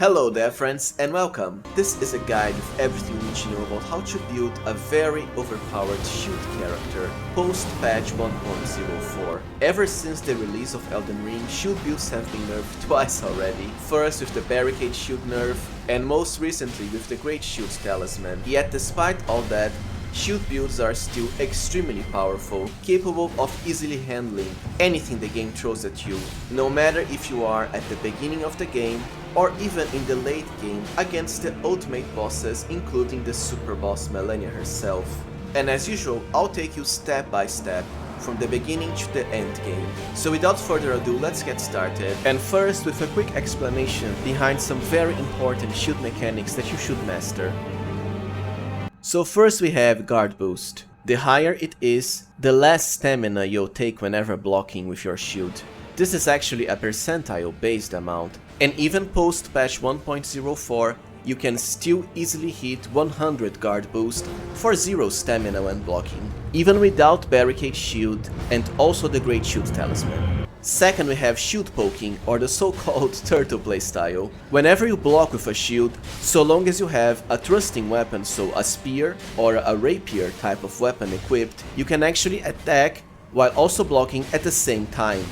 Hello there friends and welcome! This is a guide with everything you need to know about how to build a very overpowered shield character post-patch 1.04. Ever since the release of Elden Ring, shield builds have been nerfed twice already. First with the Barricade shield nerf and most recently with the Greatshields Talisman. Yet despite all that, shield builds are still extremely powerful, capable of easily handling anything the game throws at you, no matter if you are at the beginning of the game or even in the late game against the ultimate bosses, including the super boss Malenia herself. And as usual, I'll take you step by step from the beginning to the end game. So without further ado, let's get started. And first with a quick explanation behind some very important shield mechanics that you should master. So first we have guard boost. The higher it is, the less stamina you'll take whenever blocking with your shield. This is actually a percentile based amount, and even post patch 1.04 you can still easily hit 100 guard boost for 0 stamina when blocking, even without Barricade shield and also the Greatshield Talisman. Second we have shield poking, or the so-called turtle playstyle. Whenever you block with a shield, so long as you have a thrusting weapon, so a spear or a rapier type of weapon equipped, you can actually attack while also blocking at the same time.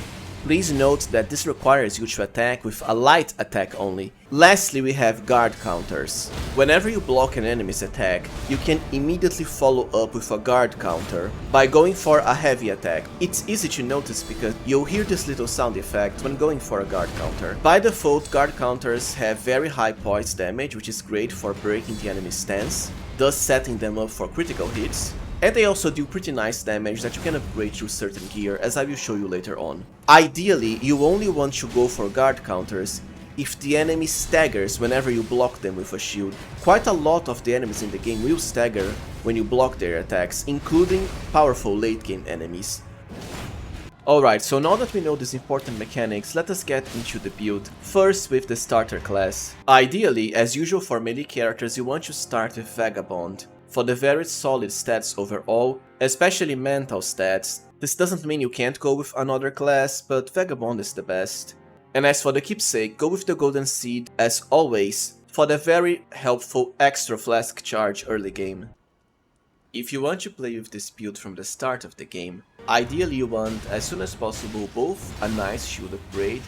Please note that this requires you to attack with a light attack only. Lastly, we have guard counters. Whenever you block an enemy's attack, you can immediately follow up with a guard counter by going for a heavy attack. It's easy to notice because you'll hear this little sound effect when going for a guard counter. By default, guard counters have very high poise damage, which is great for breaking the enemy's stance, thus setting them up for critical hits. And they also do pretty nice damage that you can upgrade through certain gear, as I will show you later on. Ideally, you only want to go for guard counters if the enemy staggers whenever you block them with a shield. Quite a lot of the enemies in the game will stagger when you block their attacks, including powerful late game enemies. Alright, so now that we know these important mechanics, let us get into the build. First with the starter class. Ideally, as usual for melee characters, you want to start with Vagabond. For the very solid stats overall, especially mental stats. This doesn't mean you can't go with another class, but Vagabond is the best. And as for the keepsake, go with the Golden Seed as always for the very helpful extra Flask charge early game. If you want to play with this build from the start of the game, ideally you want as soon as possible both a nice shield upgrade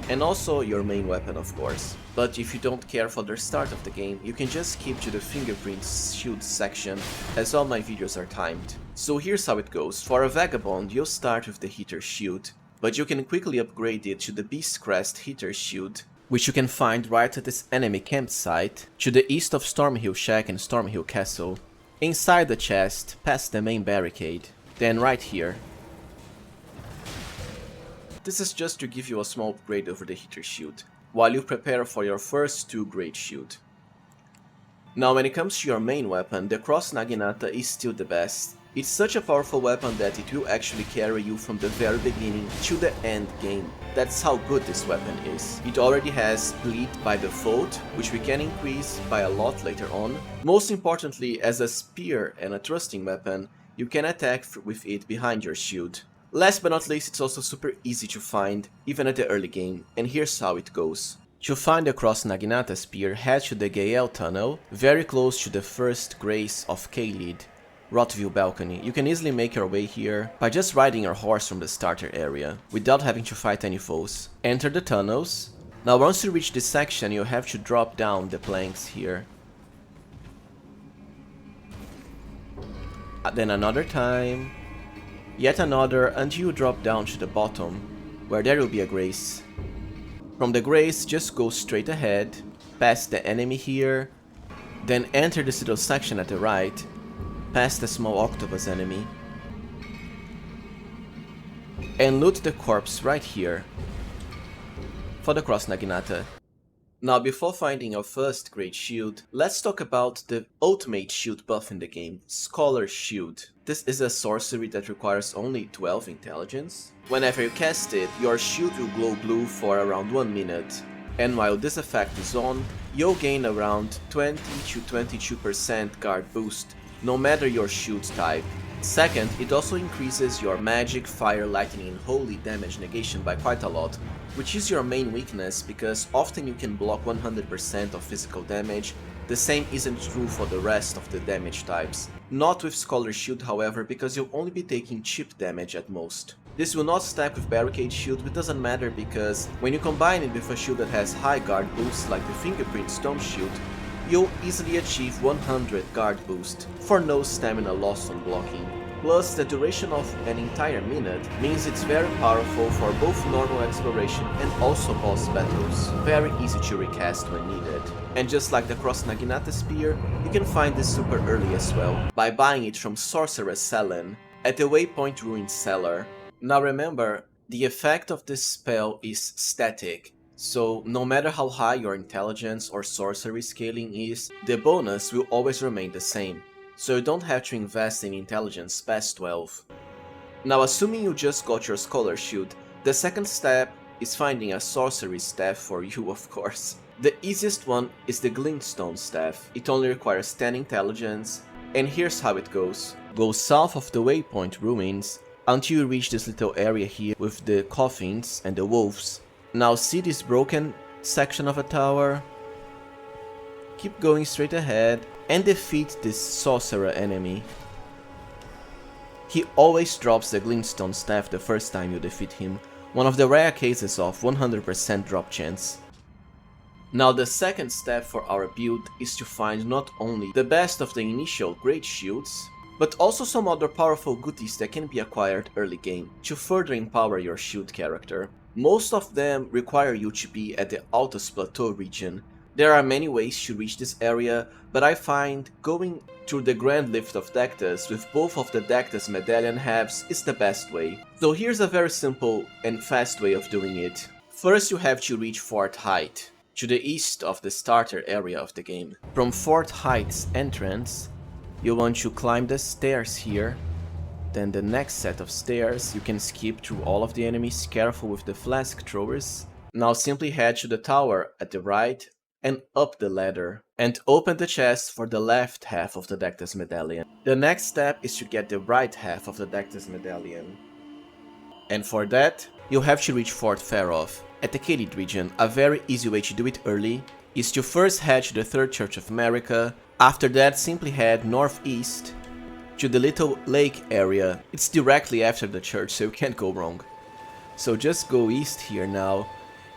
and also your main weapon, of course. But if you don't care for the start of the game, you can just skip to the Fingerprint shield section, as all my videos are timed. So here's how it goes. For a Vagabond, you'll start with the Hitter shield, but you can quickly upgrade it to the Beast Crest Hitter shield, which you can find right at this enemy campsite, to the east of Stormhill Shack and Stormhill Castle, inside the chest, past the main barricade, then right here. This is just to give you a small upgrade over the Hitter shield, while you prepare for your first 2 Greatshield. Now when it comes to your main weapon, the Cross Naginata is still the best. It's such a powerful weapon that it will actually carry you from the very beginning to the end game. That's how good this weapon is. It already has bleed by default, which we can increase by a lot later on. Most importantly, as a spear and a thrusting weapon, you can attack with it behind your shield. Last but not least, it's also super easy to find, even at the early game, and here's how it goes. To find the Cross Naginata spear, head to the Gael tunnel, very close to the first Grace of Kaled, Rotville balcony. You can easily make your way here by just riding your horse from the starter area, without having to fight any foes. Enter the tunnels. Now once you reach this section, you have to drop down the planks here. Then another time. Yet another until you drop down to the bottom, where there will be a Grace. From the Grace, just go straight ahead, past the enemy here, then enter this little section at the right, past the small octopus enemy, and loot the corpse right here for the Cross Naginata. Now before finding your first Great Shield, let's talk about the ultimate shield buff in the game, Scholar Shield. This is a sorcery that requires only 12 intelligence. Whenever you cast it, your shield will glow blue for around 1 minute. And while this effect is on, you'll gain around 20 to 22% guard boost, no matter your shield type. Second, it also increases your magic, fire, lightning and holy damage negation by quite a lot. which is your main weakness because often you can block 100% of physical damage. The same isn't true for the rest of the damage types. Not with Scholar Shield however, because you'll only be taking chip damage at most. This will not stack with Barricade Shield, but doesn't matter because when you combine it with a shield that has high guard boost like the Fingerprint Stone Shield, you'll easily achieve 100 guard boost for no stamina loss on blocking. Plus, the duration of an entire minute means it's very powerful for both normal exploration and also boss battles. Very easy to recast when needed. And just like the Cross Naginata Spear, you can find this super early as well, by buying it from Sorcerer Selen at the Waypoint Ruin Cellar. Now remember, the effect of this spell is static, so no matter how high your intelligence or sorcery scaling is, the bonus will always remain the same. So you don't have to invest in intelligence past 12. Now assuming you just got your Scholar Shield, the second step is finding a sorcery staff for you, of course. The easiest one is the Glintstone staff. It only requires 10 intelligence, and here's how it goes. Go south of the Waypoint Ruins until you reach this little area here with the coffins and the wolves. Now see this broken section of a tower? Keep going straight ahead and defeat this sorcerer enemy. He always drops the Glintstone staff the first time you defeat him, one of the rare cases of 100% drop chance. Now the second step for our build is to find not only the best of the initial Greatshields, but also some other powerful goodies that can be acquired early game to further empower your shield character. Most of them require you to be at the Altus Plateau region. There are many ways to reach this area, but I find going through the Grand Lift of Dectus with both of the Dectus medallion halves is the best way. So here's a very simple and fast way of doing it. First you have to reach Fort Height, to the east of the starter area of the game. From Fort Height's entrance, you want to climb the stairs here. Then the next set of stairs, you can skip through all of the enemies, careful with the flask throwers. Now simply head to the tower at the right and up the ladder, and open the chest for the left half of the Dectus medallion. The next step is to get the right half of the Dectus medallion. And for that, you'll have to reach Fort Faroth. At the Khalid region, a very easy way to do it early is to first head to the Third Church of America. After that, simply head northeast to the little lake area. It's directly after the church, so you can't go wrong. So just go east here now,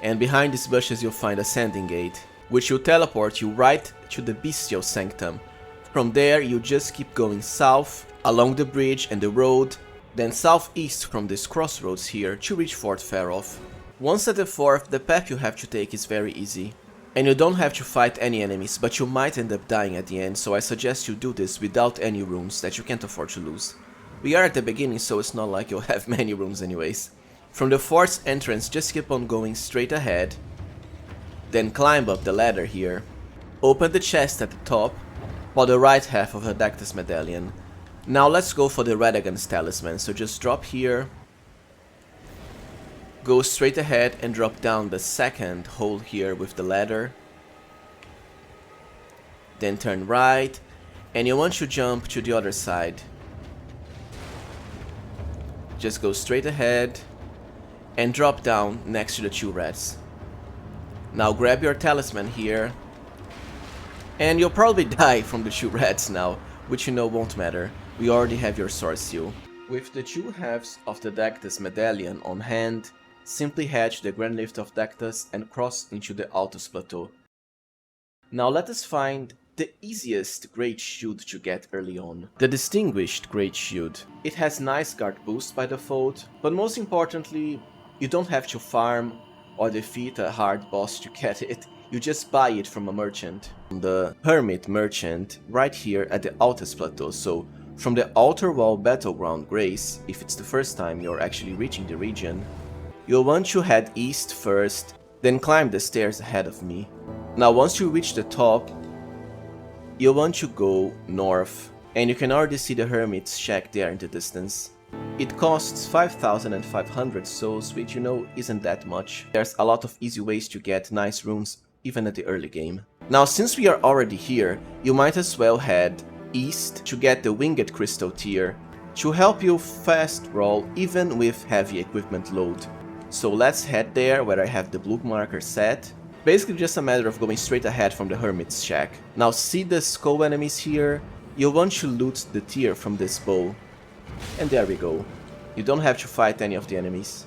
and behind these bushes you'll find a sanding gate, which will teleport you right to the Bestial Sanctum. From there you just keep going south, along the bridge and the road, then southeast from this crossroads here to reach Fort Faroth. Once at the fort, the path you have to take is very easy. And you don't have to fight any enemies, but you might end up dying at the end, so I suggest you do this without any runes that you can't afford to lose. We are at the beginning, so it's not like you'll have many runes anyways. From the fort's entrance, just keep on going straight ahead, then climb up the ladder here, open the chest at the top, for the right half of the Dectus medallion. Now let's go for the Radagon's Talisman, so just drop here, go straight ahead and drop down the second hole here with the ladder. Then turn right, and you want to jump to the other side. Just go straight ahead and drop down next to the two rats. Now grab your talisman here, and you'll probably die from the two rats now, which you know won't matter. We already have your sword seal. With the two halves of the Dectus medallion on hand, simply head to the Grand Lift of Dectus and cross into the Altus Plateau. Now let us find the easiest Greatshield to get early on. The Distinguished Greatshield. It has nice guard boost by default, but most importantly, you don't have to farm or defeat a hard boss to get it. You just buy it from a merchant. The Hermit Merchant right here at the Altus Plateau. So from the Outer Wall Battleground Grace, if it's the first time you're actually reaching the region, you'll want to head east first, then climb the stairs ahead of me. Now once you reach the top, you'll want to go north, and you can already see the Hermit's shack there in the distance. It costs 5,500 souls, which you know isn't that much. There's a lot of easy ways to get nice runes even at the early game. Now since we are already here, you might as well head east to get the Winged Crystal tier to help you fast roll even with heavy equipment load. So let's head there where I have the blue marker set. Basically just a matter of going straight ahead from the Hermit's Shack. Now see the skull enemies here? You'll want to loot the tier from this bow. And there we go. You don't have to fight any of the enemies.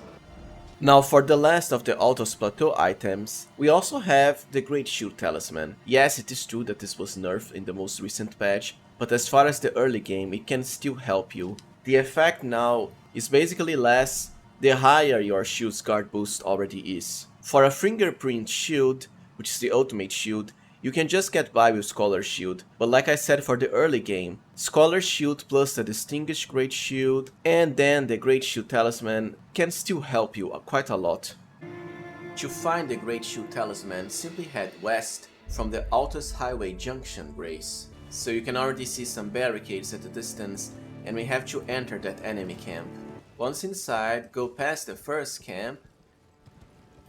Now for the last of the Altus Plateau items, we also have the Greatshield Talisman. Yes, it is true that this was nerfed in the most recent patch, but as far as the early game, it can still help you. The effect now is basically less the higher your shield's guard boost already is. For a Fingerprint shield, which is the ultimate shield, you can just get by with Scholar's Shield, but like I said for the early game, Scholar's Shield plus the Distinguished Greatshield and then the Greatshield Talisman can still help you quite a lot. To find the Greatshield Talisman, simply head west from the Altus Highway Junction, Grace. So you can already see some barricades at a distance and we have to enter that enemy camp. Once inside, go past the first camp,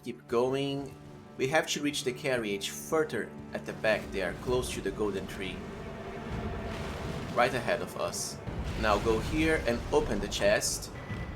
keep going. We have to reach the carriage further at the back there, close to the golden tree. Right ahead of us. Now go here and open the chest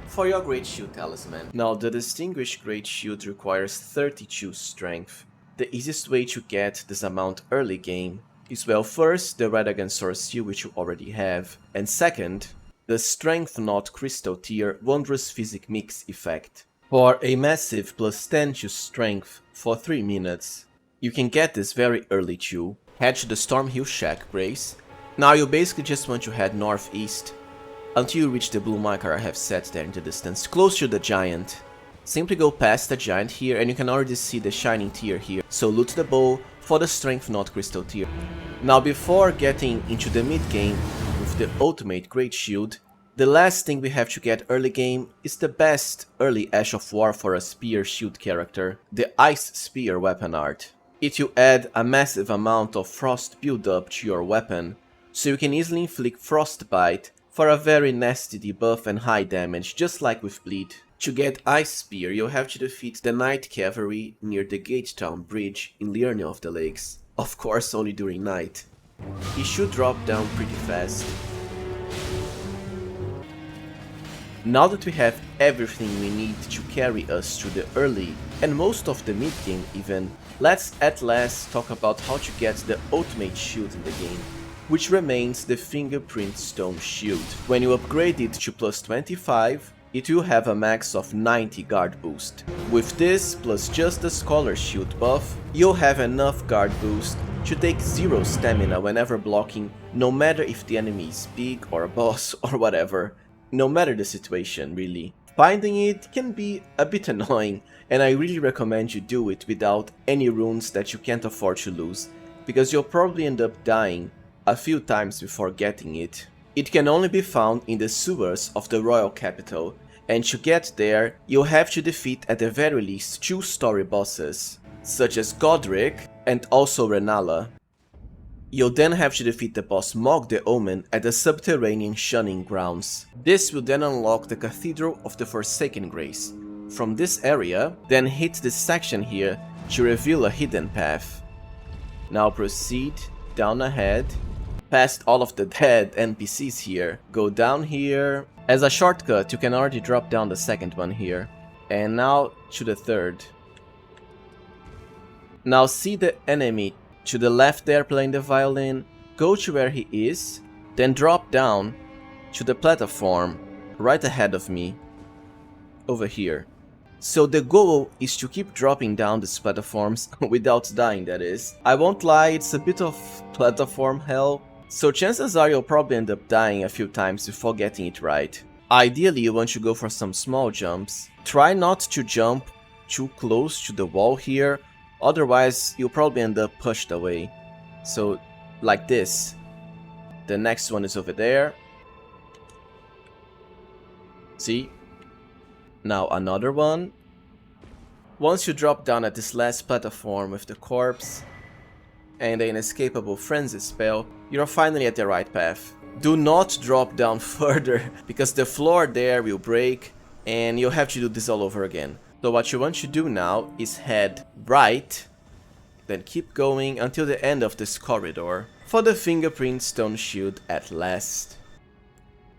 for your Greatshield Talisman. Now the Distinguished Greatshield requires 32 strength. The easiest way to get this amount early game is, well, first the Red Against Sorcery, which you already have, and second, the Strength Knot Crystal tier Wondrous Physic Mix effect. For a massive plus 10 to strength for 3 minutes. You can get this very early too. Head to the Stormhill Shack, Grace. Now you basically just want to head northeast until you reach the blue marker I have set there in the distance, close to the giant. Simply go past the giant here and you can already see the shining tier here. So loot the bow for the Strength Knot Crystal tier. Now before getting into the mid game with the ultimate Greatshield, the last thing we have to get early game is the best early Ash of War for a spear shield character, the Ice Spear weapon art. It will add a massive amount of frost build-up to your weapon, so you can easily inflict Frostbite for a very nasty debuff and high damage, just like with Bleed. To get Ice Spear, you'll have to defeat the Night Cavalry near the Gatetown Bridge in Liurnia of the Lakes. Of course only during night. He should drop down pretty fast. Now that we have everything we need to carry us through the early and most of the mid game even, let's at last talk about how to get the ultimate shield in the game, which remains the Fingerprint Stone Shield. When you upgrade it to plus 25, it will have a max of 90 guard boost. With this plus just the Scholar's Shield buff, you'll have enough guard boost to take 0 stamina whenever blocking, no matter if the enemy is big or a boss or whatever. No matter the situation, really. Finding it can be a bit annoying, and I really recommend you do it without any runes that you can't afford to lose, because you'll probably end up dying a few times before getting it. It can only be found in the sewers of the royal capital, and to get there, you'll have to defeat at the very least 2 story bosses, such as Godric and also Renala. You'll then have to defeat the boss Mog the Omen at the subterranean Shunning Grounds. This will then unlock the Cathedral of the Forsaken Grace. From this area, then hit this section here to reveal a hidden path. Now proceed down ahead, past all of the dead NPCs here. Go down here. As a shortcut, you can already drop down the second one here. And now to the third. Now see the enemy to the left there playing the violin, go to where he is, then drop down to the platform right ahead of me, over here. So the goal is to keep dropping down these platforms without dying, that is. I won't lie, it's a bit of platform hell, so chances are you'll probably end up dying a few times before getting it right. Ideally you want to go for some small jumps. Try not to jump too close to the wall here, otherwise you'll probably end up pushed away. So like this. The next one is over there. See? Now another one. Once you drop down at this last platform with the corpse and an inescapable frenzy spell, you're finally at the right path. Do not drop down further, because the floor there will break and you'll have to do this all over again. So what you want to do now is head right, then keep going until the end of this corridor for the Fingerprint Stone Shield at last.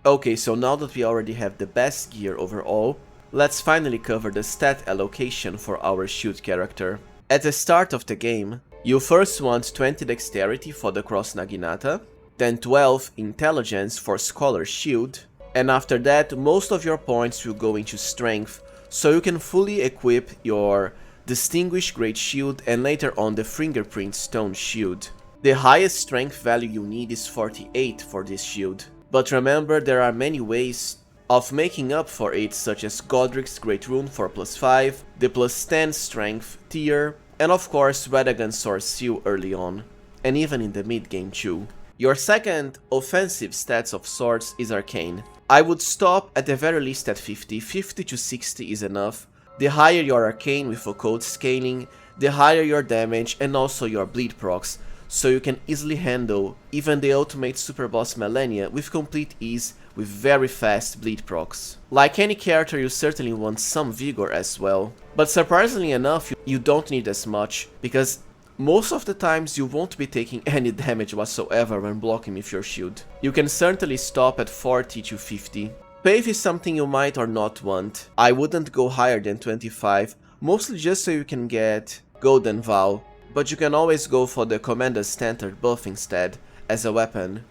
Okay, so now that we already have the best gear overall, let's finally cover the stat allocation for our shield character. At the start of the game, you first want 20 dexterity for the cross naginata, then 12 intelligence for scholar's shield, and after that most of your points will go into strength, so you can fully equip your distinguished Greatshield and later on the Fingerprint stone shield. The highest strength value you need is 48 for this shield, but remember there are many ways of making up for it, such as Godric's Great Rune for +5, the +10 strength tier, and of course Radagon's Sword Seal early on, and even in the mid game too. Your second offensive stats of sorts is Arcane. I would stop at the very least at 50, 50 to 60 is enough. The higher your Arcane with occult scaling, the higher your damage and also your bleed procs, so you can easily handle even the ultimate super boss Malenia with complete ease with very fast bleed procs. Like any character, you certainly want some vigor as well, but surprisingly enough you don't need as much, because most of the times you won't be taking any damage whatsoever when blocking with your shield. You can certainly stop at 40 to 50. Pave is something you might or not want. I wouldn't go higher than 25, mostly just so you can get Golden Vow, but you can always go for the Commander's Standard buff instead, as a weapon.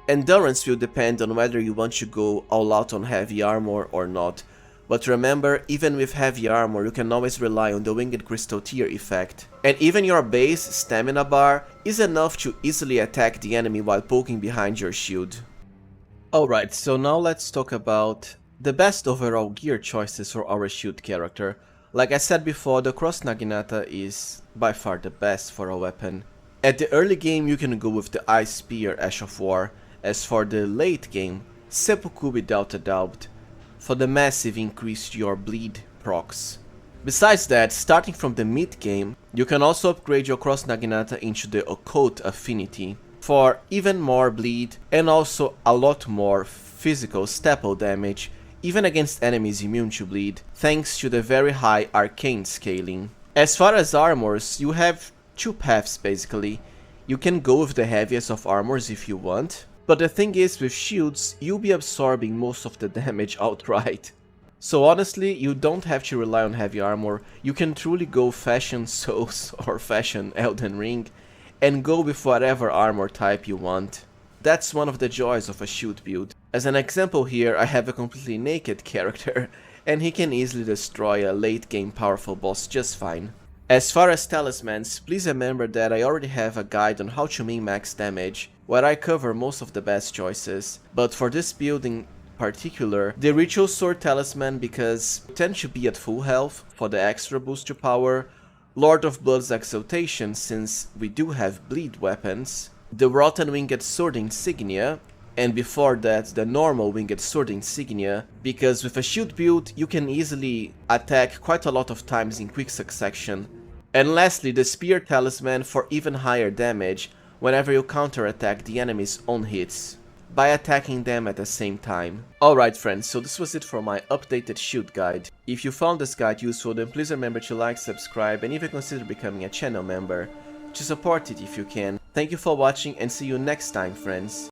Endurance will depend on whether you want to go all out on heavy armor or not, but remember, even with heavy armor you can always rely on the Winged Crystal tier effect, and even your base stamina bar is enough to easily attack the enemy while poking behind your shield. Alright, so now let's talk about the best overall gear choices for our shield character. Like I said before, the Cross Naginata is by far the best for a weapon. At the early game you can go with the Ice Spear Ash of War, as for the late game, Seppuku without a doubt, for the massive increase to your bleed procs. Besides that, starting from the mid game, you can also upgrade your Cross Naginata into the Occult Affinity, for even more bleed and also a lot more physical staple damage, even against enemies immune to bleed, thanks to the very high arcane scaling. As far as armors, you have two paths basically. You can go with the heaviest of armors if you want, but the thing is, with shields, you'll be absorbing most of the damage outright. So honestly, you don't have to rely on heavy armor, you can truly go fashion Souls or fashion Elden Ring, and go with whatever armor type you want. That's one of the joys of a shield build. As an example here, I have a completely naked character, and he can easily destroy a late game powerful boss just fine. As far as talismans, please remember that I already have a guide on how to min-max damage, where I cover most of the best choices, but for this build in particular, the Ritual Sword Talisman, because you tend to be at full health for the extra boost to power, Lord of Blood's Exaltation, since we do have bleed weapons, the Rotten Winged Sword Insignia, and before that the normal Winged Sword Insignia, because with a shield build you can easily attack quite a lot of times in quick succession. And lastly, the Spear Talisman for even higher damage whenever you counterattack the enemy's own hits, by attacking them at the same time. Alright friends, so this was it for my updated shield guide. If you found this guide useful, then please remember to like, subscribe, and even consider becoming a channel member to support it if you can. Thank you for watching and see you next time, friends.